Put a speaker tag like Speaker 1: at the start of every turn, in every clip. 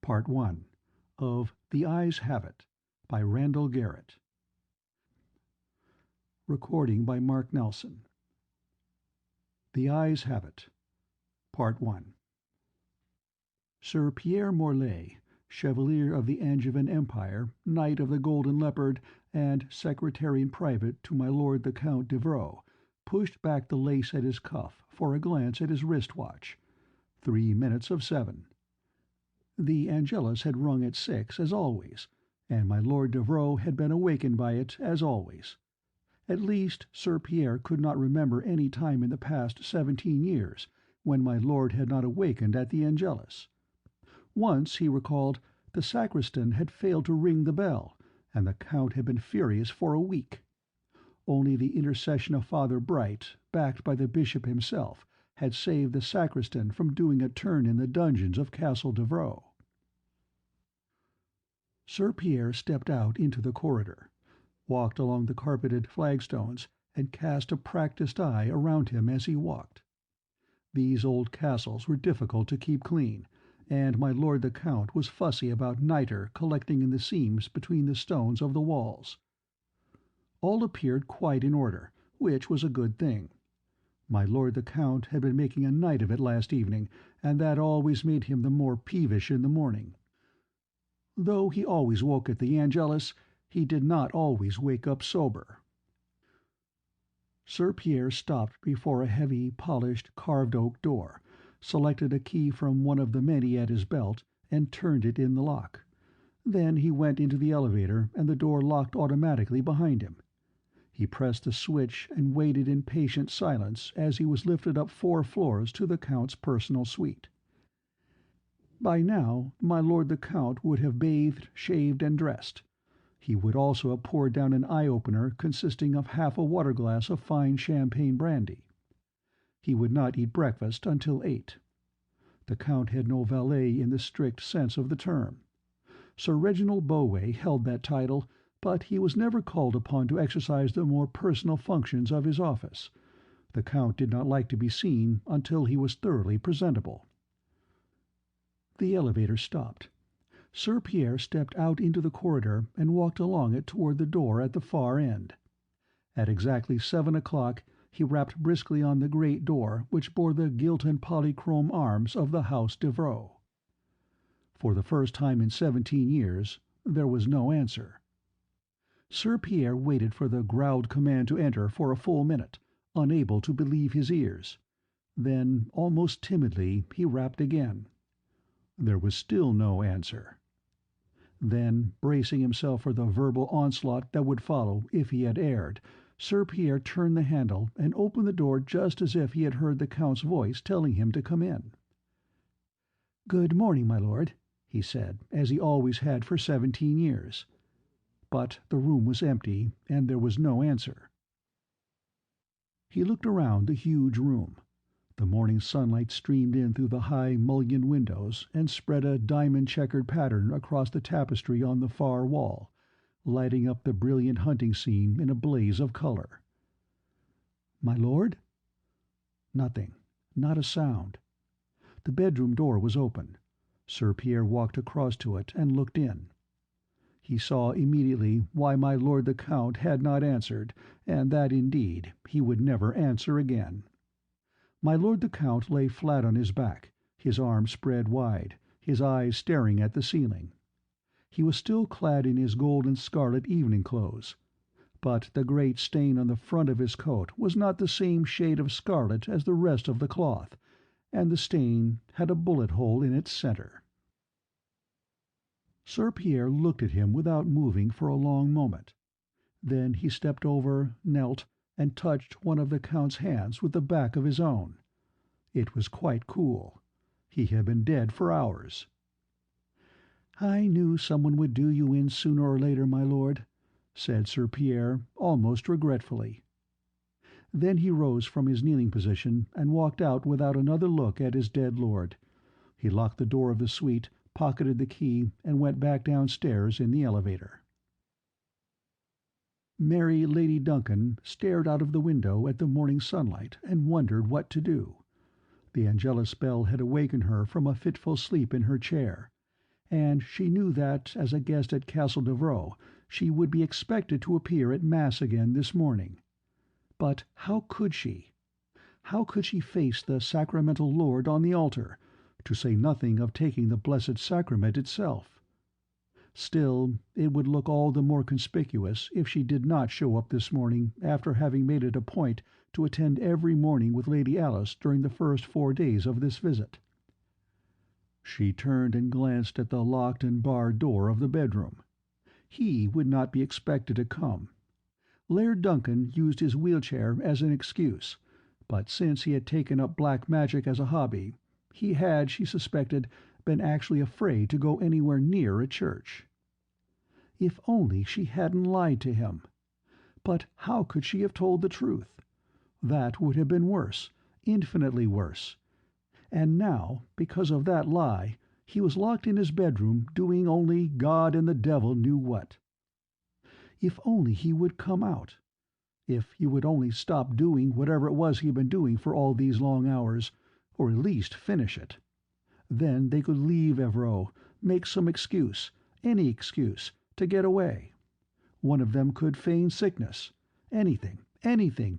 Speaker 1: Part 1 of The Eyes Have It by Randall Garrett. Recording by Mark Nelson. The Eyes Have It. Part 1. Sir Pierre Morlaix, Chevalier of the Angevin Empire, Knight of the Golden Leopard, and Secretary in Private to my Lord the Count Devereux, pushed back the lace at his cuff for a glance at his wrist-watch. 3 minutes of 7. The Angelus had rung at 6, as always, and my Lord Devereux had been awakened by it, as always. At least, Sir Pierre could not remember any time in the past 17 years when my lord had not awakened at the Angelus. Once, he recalled, the sacristan had failed to ring the bell, and the Count had been furious for a week. Only the intercession of Father Bright, backed by the bishop himself, had saved the sacristan from doing a turn in the dungeons of Castle Devereux. Sir Pierre stepped out into the corridor, walked along the carpeted flagstones, and cast a practised eye around him as he walked. These old castles were difficult to keep clean, and my lord the Count was fussy about nitre collecting in the seams between the stones of the walls. All appeared quite in order, which was a good thing. My lord the Count had been making a night of it last evening, and that always made him the more peevish in the morning. Though he always woke at the Angelus, he did not always wake up sober. Sir Pierre stopped before a heavy, polished, carved-oak door, selected a key from one of the many at his belt, and turned it in the lock. Then he went into the elevator, and the door locked automatically behind him. He pressed the switch and waited in patient silence as he was lifted up 4 floors to the Count's personal suite. By now, my lord the Count would have bathed, shaved, and dressed. He would also have poured down an eye-opener consisting of half a water-glass of fine champagne brandy. He would not eat breakfast until 8. The Count had no valet in the strict sense of the term. Sir Reginald Boway held that title, but he was never called upon to exercise the more personal functions of his office. The Count did not like to be seen until he was thoroughly presentable. The elevator stopped. Sir Pierre stepped out into the corridor and walked along it toward the door at the far end. At exactly 7 o'clock he rapped briskly on the great door which bore the gilt and polychrome arms of the House Devereux. For the first time in 17 years there was no answer. Sir Pierre waited for the growled command to enter for a full minute, unable to believe his ears. Then, almost timidly, he rapped again. There was still no answer. Then, bracing himself for the verbal onslaught that would follow if he had erred, Sir Pierre turned the handle and opened the door just as if he had heard the Count's voice telling him to come in. "Good morning, my lord," he said, as he always had for 17 years. But the room was empty, and there was no answer. He looked around the huge room. The morning sunlight streamed in through the high mullioned windows and spread a diamond-checkered pattern across the tapestry on the far wall, lighting up the brilliant hunting scene in a blaze of color. "My lord?" Nothing. Not a sound. The bedroom door was open. Sir Pierre walked across to it and looked in. He saw immediately why my lord the Count had not answered, and that, indeed, he would never answer again. My lord the Count lay flat on his back, his arms spread wide, his eyes staring at the ceiling. He was still clad in his gold and scarlet evening clothes, but the great stain on the front of his coat was not the same shade of scarlet as the rest of the cloth, and the stain had a bullet hole in its center. Sir Pierre looked at him without moving for a long moment. Then he stepped over, knelt, and touched one of the Count's hands with the back of his own. It was quite cool. He had been dead for hours. "I knew someone would do you in sooner or later, my lord," said Sir Pierre, almost regretfully. Then he rose from his kneeling position and walked out without another look at his dead lord. He locked the door of the suite, pocketed the key, and went back downstairs in the elevator. Mary Lady Duncan stared out of the window at the morning sunlight and wondered what to do. The Angelus bell had awakened her from a fitful sleep in her chair, and she knew that, as a guest at Castle Devereux, she would be expected to appear at Mass again this morning. But how could she? How could she face the sacramental Lord on the altar, to say nothing of taking the Blessed Sacrament itself? Still, it would look all the more conspicuous if she did not show up this morning after having made it a point to attend every morning with Lady Alice during the first 4 days of this visit. She turned and glanced at the locked and barred door of the bedroom. He would not be expected to come. Laird Duncan used his wheelchair as an excuse, but since he had taken up black magic as a hobby, he had, she suspected, been actually afraid to go anywhere near a church. If only she hadn't lied to him! But how could she have told the truth? That would have been worse, infinitely worse. And now, because of that lie, he was locked in his bedroom doing only God and the devil knew what. If only he would come out! If he would only stop doing whatever it was he had been doing for all these long hours, or at least finish it. Then they could leave Evreux, make some excuse, any excuse, to get away. One of them could feign sickness. Anything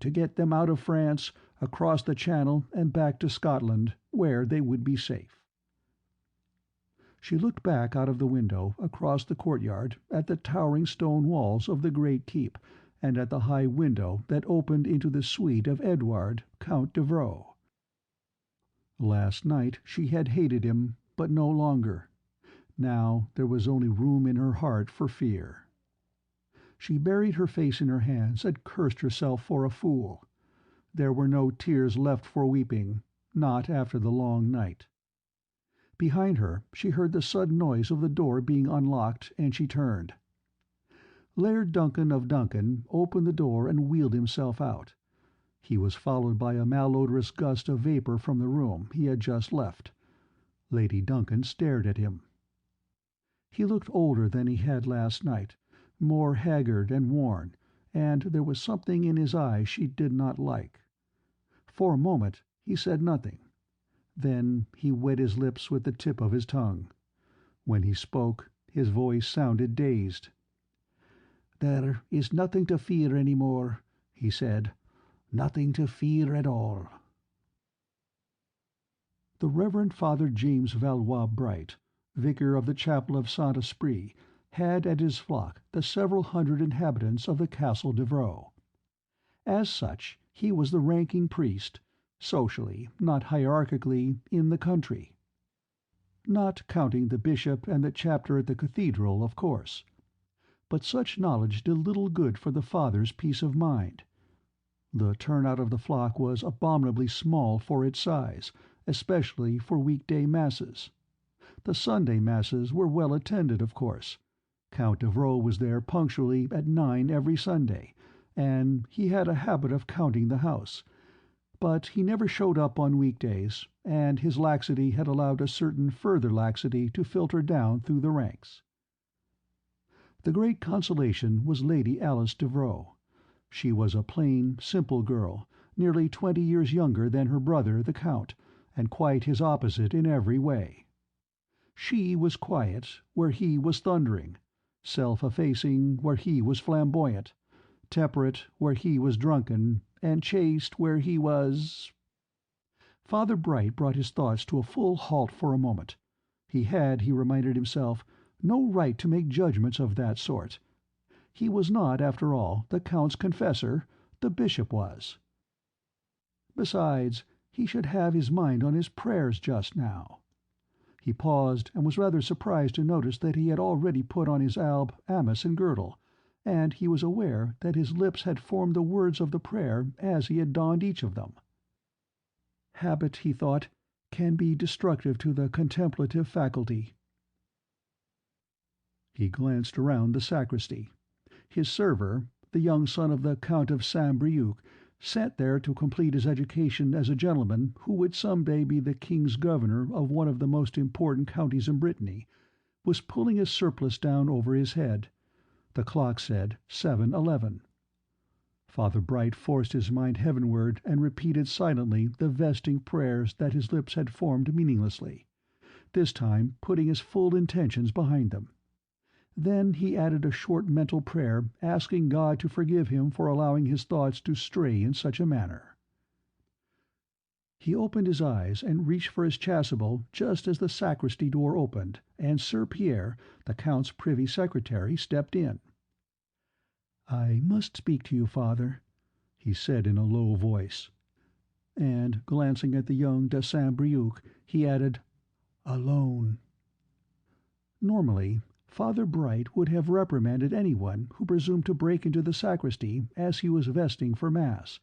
Speaker 1: to get them out of France, across the Channel, and back to Scotland, where they would be safe. She looked back out of the window, across the courtyard, at the towering stone walls of the great keep, and at the high window that opened into the suite of Edouard, Count Devereux. Last night she had hated him, but no longer. Now there was only room in her heart for fear. She buried her face in her hands and cursed herself for a fool. There were no tears left for weeping, not after the long night. Behind her she heard the sudden noise of the door being unlocked, and she turned. Laird Duncan of Duncan opened the door and wheeled himself out. He was followed by a malodorous gust of vapour from the room he had just left. Lady Duncan stared at him. He looked older than he had last night, more haggard and worn, and there was something in his eyes she did not like. For a moment he said nothing. Then he wet his lips with the tip of his tongue. When he spoke, his voice sounded dazed. "There is nothing to fear any more," he said. "Nothing to fear at all." The Reverend Father James Valois Bright, vicar of the chapel of Saint-Esprit, had at his flock the several hundred inhabitants of the Castle Devereux. As such, he was the ranking priest, socially, not hierarchically, in the country. Not counting the bishop and the chapter at the cathedral, of course. But such knowledge did little good for the father's peace of mind. The turnout of the flock was abominably small for its size, especially for weekday masses. The Sunday masses were well attended, of course. Count Devereux was there punctually at 9 every Sunday, and he had a habit of counting the house. But he never showed up on weekdays, and his laxity had allowed a certain further laxity to filter down through the ranks. The great consolation was Lady Alice Devereux. She was a plain, simple girl, nearly 20 years younger than her brother the Count, and quite his opposite in every way. She was quiet where he was thundering, self-effacing where he was flamboyant, temperate where he was drunken, and chaste where he was— Father Bright brought his thoughts to a full halt for a moment. He had, he reminded himself, no right to make judgments of that sort. He was not, after all, the Count's confessor. The bishop was. Besides, he should have his mind on his prayers just now. He paused, and was rather surprised to notice that he had already put on his alb, amice, and girdle, and he was aware that his lips had formed the words of the prayer as he had donned each of them. Habit, he thought, can be destructive to the contemplative faculty. He glanced around the sacristy. His server, the young son of the Count of Saint-Brieuc, sat there to complete his education as a gentleman who would some day be the king's governor of one of the most important counties in Brittany, was pulling his surplice down over his head. The clock said 7:11. Father Bright forced his mind heavenward and repeated silently the vesting prayers that his lips had formed meaninglessly. this time putting his full intentions behind them. Then he added a short mental prayer, asking God to forgive him for allowing his thoughts to stray in such a manner. He opened his eyes and reached for his chasuble just as the sacristy door opened, and Sir Pierre, the Count's privy secretary, stepped in. "I must speak to you, Father," he said in a low voice. And, glancing at the young de Saint-Brieuc, he added, "Alone." Normally, Father Bright would have reprimanded anyone who presumed to break into the sacristy as he was vesting for Mass,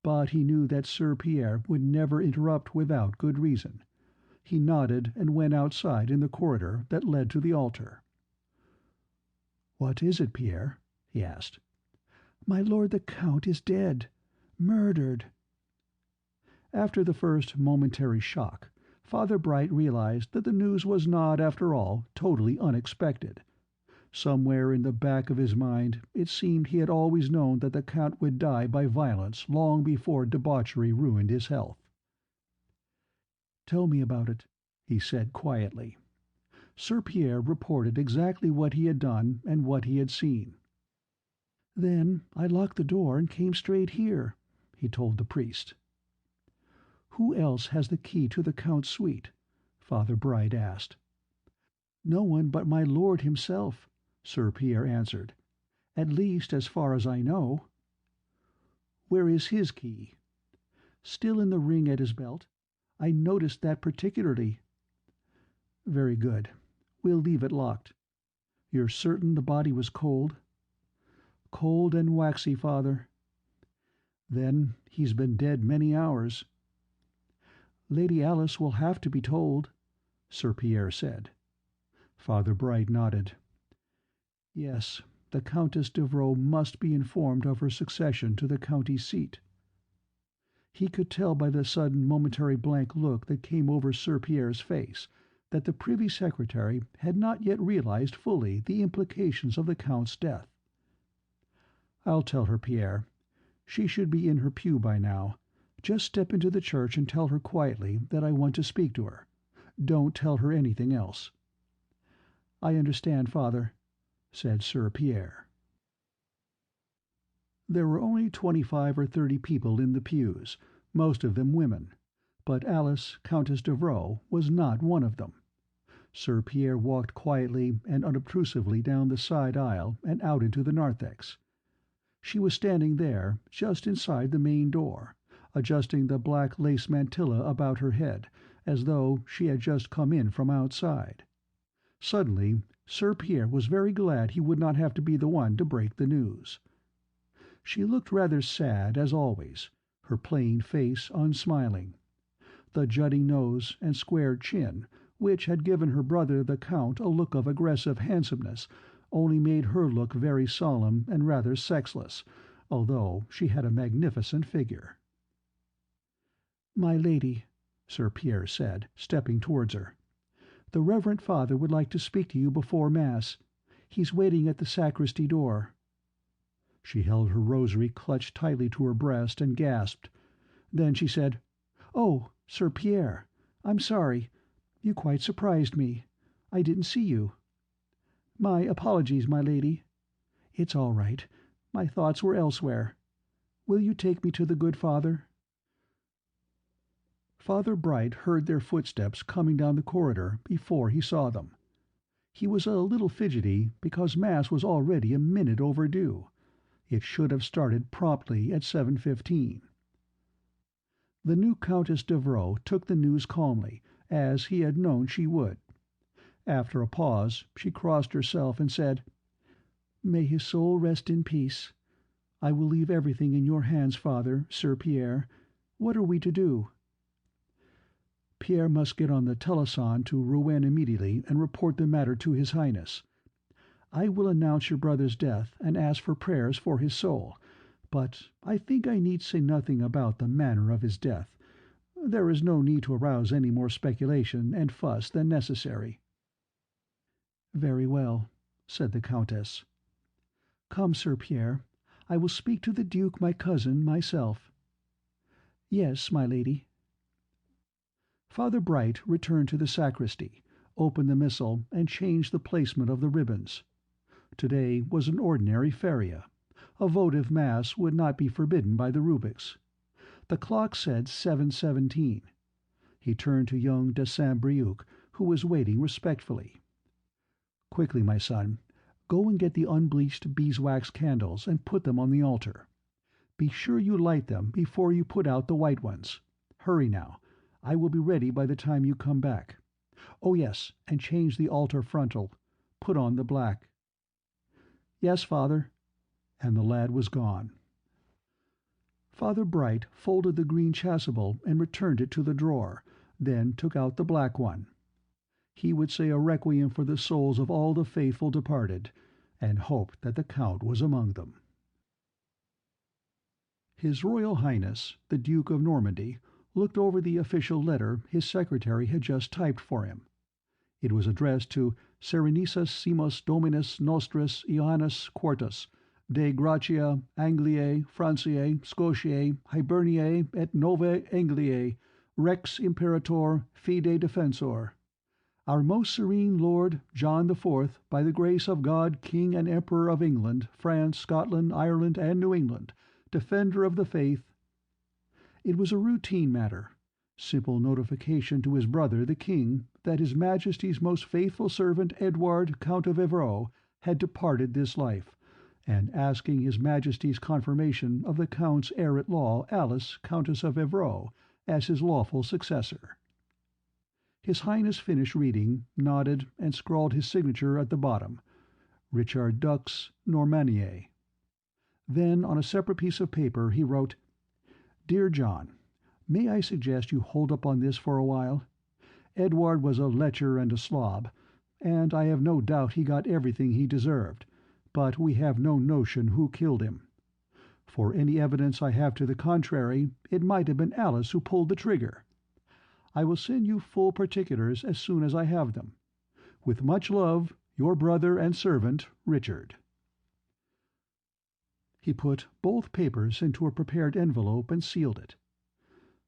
Speaker 1: but he knew that Sir Pierre would never interrupt without good reason. He nodded and went outside in the corridor that led to the altar. "What is it, Pierre?" he asked. "My lord the Count is dead. Murdered." After the first momentary shock, Father Bright realized that the news was not, after all, totally unexpected. Somewhere in the back of his mind it seemed he had always known that the Count would die by violence long before debauchery ruined his health. "Tell me about it," he said quietly. Sir Pierre reported exactly what he had done and what he had seen. "Then I locked the door and came straight here," he told the priest. "Who else has the key to the Count's suite?" Father Bright asked. "No one but my lord himself," Sir Pierre answered. "At least as far as I know." "Where is his key?" "Still in the ring at his belt. I noticed that particularly." "Very good. We'll leave it locked. You're certain the body was cold?" "Cold and waxy, Father." "Then he's been dead many hours." "Lady Alice will have to be told," Sir Pierre said. Father Bright nodded. "Yes, the Countess Devereux must be informed of her succession to the county seat." He could tell by the sudden momentary blank look that came over Sir Pierre's face that the privy secretary had not yet realized fully the implications of the Count's death. "I'll tell her, Pierre. She should be in her pew by now. Just step into the church and tell her quietly that I want to speak to her. Don't tell her anything else." "I understand, Father," said Sir Pierre. There were only 25 or 30 people in the pews, most of them women, but Alice, Countess Devereux, was not one of them. Sir Pierre walked quietly and unobtrusively down the side aisle and out into the narthex. She was standing there, just inside the main door, adjusting the black lace mantilla about her head, as though she had just come in from outside. Suddenly Sir Pierre was very glad he would not have to be the one to break the news. She looked rather sad, as always, her plain face unsmiling. The jutting nose and square chin, which had given her brother the Count a look of aggressive handsomeness, only made her look very solemn and rather sexless, although she had a magnificent figure. "My lady," Sir Pierre said, stepping towards her, "the Reverend Father would like to speak to you before Mass. He's waiting at the sacristy door." She held her rosary clutched tightly to her breast and gasped. Then she said, "Oh, Sir Pierre, I'm sorry. You quite surprised me. I didn't see you." "My apologies, my lady." "It's all right. My thoughts were elsewhere. Will you take me to the good Father?" Father Bright heard their footsteps coming down the corridor before he saw them. He was a little fidgety because Mass was already a minute overdue. It should have started promptly at 7:15. The new Countess Devereux took the news calmly, as he had known she would. After a pause, she crossed herself and said, "May his soul rest in peace. I will leave everything in your hands, Father, Sir Pierre. What are we to do?" "Pierre must get on the telephone to Rouen immediately and report the matter to His Highness. I will announce your brother's death and ask for prayers for his soul, but I think I need say nothing about the manner of his death. There is no need to arouse any more speculation and fuss than necessary." "Very well," said the Countess. "Come, Sir Pierre. I will speak to the Duke, my cousin, myself." "Yes, my lady." Father Bright returned to the sacristy, opened the missal, and changed the placement of the ribbons. Today was an ordinary feria. A votive mass would not be forbidden by the rubrics. The clock said 7:17. He turned to young de Saint-Brieuc, who was waiting respectfully. "Quickly, my son, go and get the unbleached beeswax candles and put them on the altar. Be sure you light them before you put out the white ones. Hurry now. I will be ready by the time you come back. Oh yes, and change the altar frontal. Put on the black." "Yes, Father." And the lad was gone. Father Bright folded the green chasuble and returned it to the drawer, then took out the black one. He would say a requiem for the souls of all the faithful departed, and hoped that the Count was among them. His Royal Highness, the Duke of Normandy, looked over the official letter his secretary had just typed for him. It was addressed to Serenissimos Dominus Nostris Ioannis Quartus, de Gratia Angliae, Franciae, Scotiae, Hiberniae et Novae Angliae, Rex Imperator Fide Defensor. Our most serene Lord John IV, by the grace of God, King and Emperor of England, France, Scotland, Ireland, and New England, defender of the faith. It was a routine matter, simple notification to his brother the King that His Majesty's most faithful servant Edward, Count of Evreux, had departed this life, and asking His Majesty's confirmation of the Count's heir-at-law, Alice, Countess of Evreux, as his lawful successor. His Highness finished reading, nodded, and scrawled his signature at the bottom, Richard Dux, Normanier. Then, on a separate piece of paper, he wrote, "Dear John, may I suggest you hold up on this for a while? Edward was a lecher and a slob, and I have no doubt he got everything he deserved, but we have no notion who killed him. For any evidence I have to the contrary, it might have been Alice who pulled the trigger. I will send you full particulars as soon as I have them. With much love, your brother and servant, Richard." He put both papers into a prepared envelope and sealed it.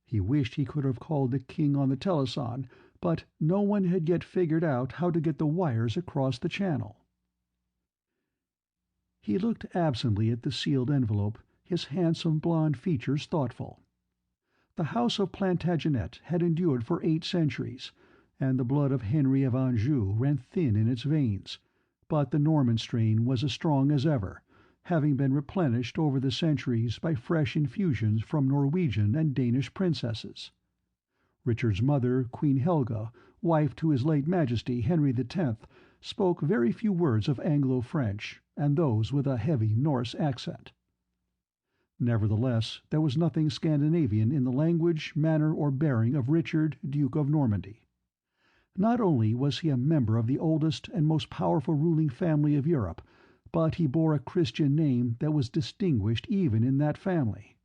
Speaker 1: He wished he could have called the King on the telephone, but no one had yet figured out how to get the wires across the channel. He looked absently at the sealed envelope, his handsome blond features thoughtful. The house of Plantagenet had endured for 8 centuries, and the blood of Henry of Anjou ran thin in its veins, but the Norman strain was as strong as ever, having been replenished over the centuries by fresh infusions from Norwegian and Danish princesses. Richard's mother, Queen Helga, wife to his late Majesty Henry X, spoke very few words of Anglo-French, and those with a heavy Norse accent. Nevertheless, there was nothing Scandinavian in the language, manner, or bearing of Richard, Duke of Normandy. Not only was he a member of the oldest and most powerful ruling family of Europe, but he bore a Christian name that was distinguished even in that family.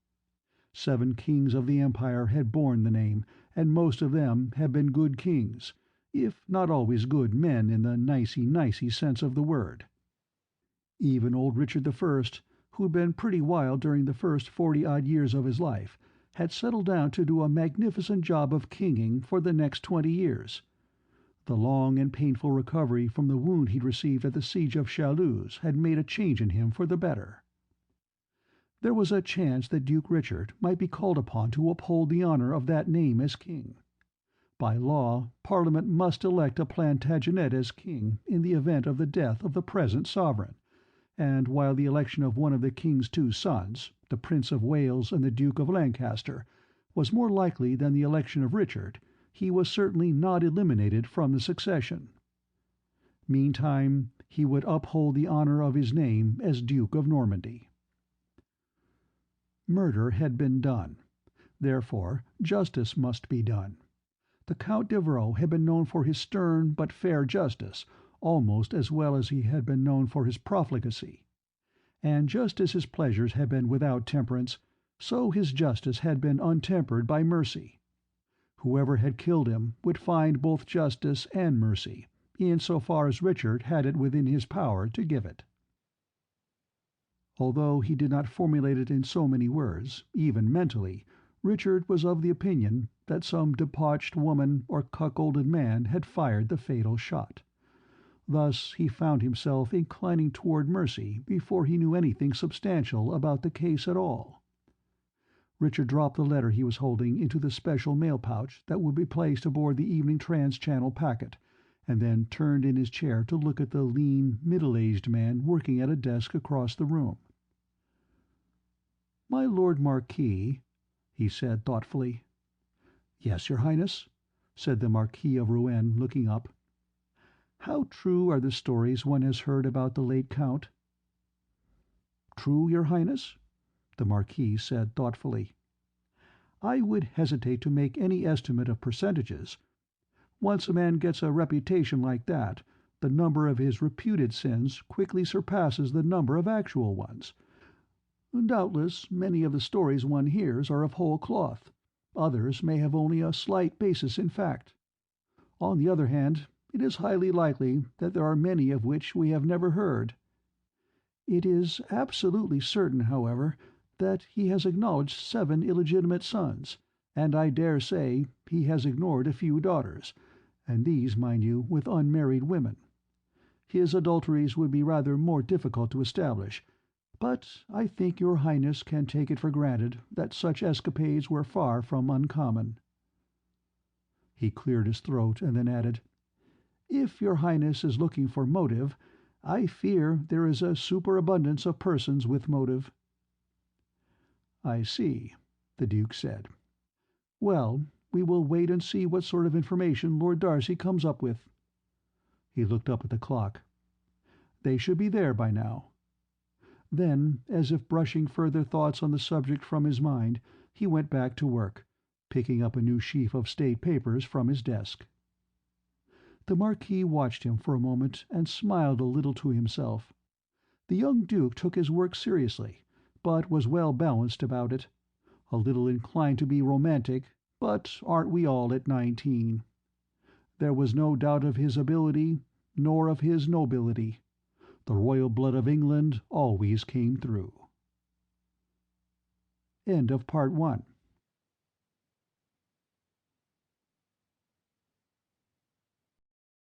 Speaker 1: 7 kings of the empire had borne the name, and most of them had been good kings, if not always good men in the nicey-nicey sense of the word. Even old Richard I, who'd been pretty wild during the first 40-odd years of his life, had settled down to do a magnificent job of kinging for the next 20 years. The long and painful recovery from the wound he'd received at the siege of Chaluz had made a change in him for the better. There was a chance that Duke Richard might be called upon to uphold the honor of that name as king. By law, Parliament must elect a Plantagenet as king in the event of the death of the present sovereign, and while the election of one of the king's 2 sons, the Prince of Wales and the Duke of Lancaster, was more likely than the election of Richard, he was certainly not eliminated from the succession. Meantime, he would uphold the honor of his name as Duke of Normandy. Murder had been done. Therefore, justice must be done. The Count d'Evreux had been known for his stern but fair justice, almost as well as he had been known for his profligacy. And just as his pleasures had been without temperance, so his justice had been untempered by mercy. Whoever had killed him would find both justice and mercy, in so far as Richard had it within his power to give it. Although he did not formulate it in so many words, even mentally, Richard was of the opinion, that some debauched woman or cuckolded man had fired the fatal shot. Thus he found himself inclining toward mercy before he knew anything substantial about the case at all. Richard dropped the letter he was holding into the special mail pouch that would be placed aboard the evening trans-channel packet, and then turned in his chair to look at the lean, middle-aged man working at a desk across the room. "My Lord Marquis," he said thoughtfully. "Yes, Your Highness," said the Marquis of Rouen, looking up. "How true are the stories one has heard about the late Count?" "True, Your Highness?" the Marquis said thoughtfully. "I would hesitate to make any estimate of percentages. Once a man gets a reputation like that, the number of his reputed sins quickly surpasses the number of actual ones. Doubtless many of the stories one hears are of whole cloth. Others may have only a slight basis in fact. On the other hand, it is highly likely that there are many of which we have never heard. It is absolutely certain, however, that he has acknowledged 7 illegitimate sons, and I dare say he has ignored a few daughters, and these, mind you, with unmarried women. His adulteries would be rather more difficult to establish, but I think your Highness can take it for granted that such escapades were far from uncommon." He cleared his throat, and then added, "If your Highness is looking for motive, I fear there is a superabundance of persons with motive." "I see," the Duke said. "Well, we will wait and see what sort of information Lord Darcy comes up with." He looked up at the clock. "They should be there by now." Then, as if brushing further thoughts on the subject from his mind, he went back to work, picking up a new sheaf of state papers from his desk. The Marquis watched him for a moment and smiled a little to himself. The young Duke took his work seriously, but was well balanced about it. A little inclined to be romantic, but aren't we all at 19? There was no doubt of his ability, nor of his nobility. The royal blood of England always came through. End of Part 1.